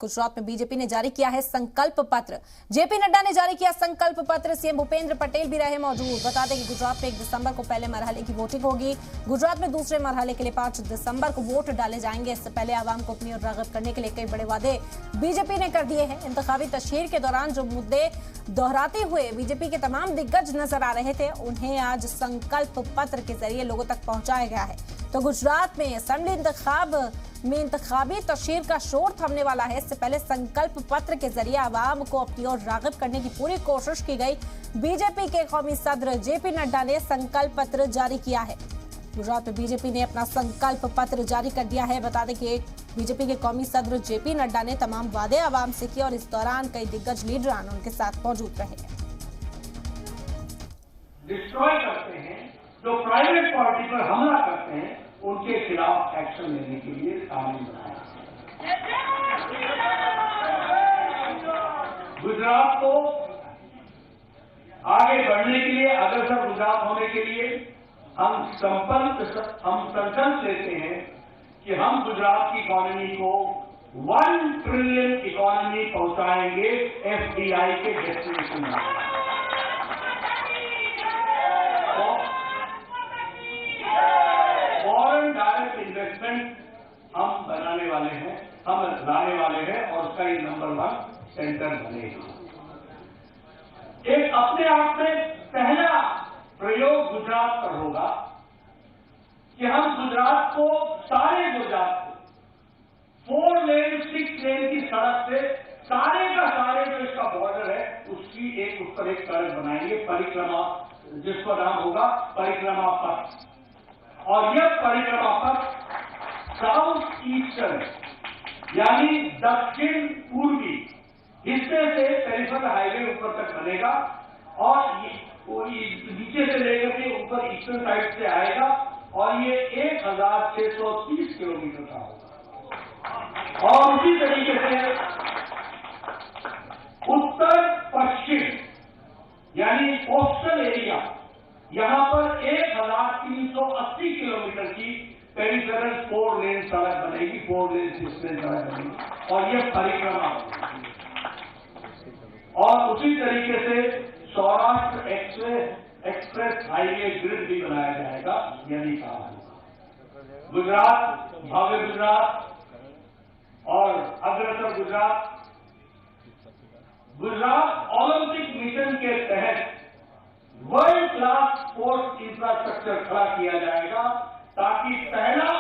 गुजरात में बीजेपी ने जारी किया है संकल्प पत्र। जेपी नड्डा ने जारी किया संकल्प पत्र। सीएम भूपेंद्र पटेल भी रहे मौजूद। बता दें कि गुजरात में 1 दिसंबर को पहले मरहले की वोटिंग होगी। गुजरात में दूसरे मरहले के लिए 5 दिसंबर को वोट डाले जाएंगे। इससे पहले आवाम को अपनी ओर राग़िब करने के लिए कई बड़े वादे बीजेपी ने कर दिए हैं। इंतखाबी तशहीर के दौरान जो मुद्दे दोहराते हुए बीजेपी के तमाम दिग्गज नजर आ रहे थे, उन्हें आज संकल्प पत्र के जरिए लोगों तक पहुंचाया गया है। तो गुजरात में असेंबली इंतखाब में इंतखाबी तशहीर का शोर थमने वाला है। इससे पहले संकल्प पत्र के जरिए आवाम को अपनी ओर राग़िब करने की पूरी कोशिश की गई। बीजेपी के कौमी सदर जेपी नड्डा ने संकल्प पत्र जारी किया है। गुजरात में बीजेपी ने अपना संकल्प पत्र जारी कर दिया है। बता दें कि बीजेपी के कौमी सदर जेपी नड्डा ने तमाम वादे आवाम से किए और इस दौरान कई दिग्गज लीडरान उनके साथ मौजूद रहे। डिस्ट्रॉय करते हैं, जो प्राइवेट पार्टी पर हमला करते हैं, उनके खिलाफ एक्शन लेने के लिए कानून बनाया। गुजरात को आगे बढ़ने के लिए, अग्रसर गुजरात होने के लिए हम संकल्प लेते हैं कि हम गुजरात की इकोनॉमी को 1 ट्रिलियन इकोनॉमी पहुंचाएंगे एफडीआई के डेस्टिनेशन में। इन्वेस्टमेंट हम बनाने वाले हैं, हम लाने वाले हैं और उसका ये नंबर 1 सेंटर बनेगा। एक अपने आप में पहला प्रयोग गुजरात पर होगा कि हम गुजरात को, सारे गुजरात को 4 लेन 6 लेन की सड़क से सारे का सारे जो इसका बॉर्डर है उसकी उस पर एक सड़क बनाएंगे, परिक्रमा, जिसका नाम होगा परिक्रमा पथ। और यह परिक्रमा पथ साउथ ईस्टर्न यानी दक्षिण पूर्वी हिस्से से पेरिफेरल हाईवे ऊपर तक बनेगा और नीचे से लेकर के ऊपर ईस्टर्न साइड से आएगा और ये 1630 किलोमीटर का होगा। और उसी तरीके से उत्तर पश्चिम यानी कोस्टल एरिया, यहां पर 1380 किलोमीटर की पेरिफेरल 4 लेन सड़क बनेगी, 4 लेन 6 लेन सड़क बनेगी और यह परिक्रमा बनेगी। और उसी तरीके से सौराष्ट्र एक्सप्रेस हाईवे ग्रिड भी बनाया जाएगा, यदि काम होगा। गुजरात, भव्य गुजरात और अग्रसर गुजरात, गुजरात ओलंपिक मिशन के तहत वर्ल्ड क्लास स्पोर्ट्स इंफ्रास्ट्रक्चर खड़ा किया जाएगा ताकि पहला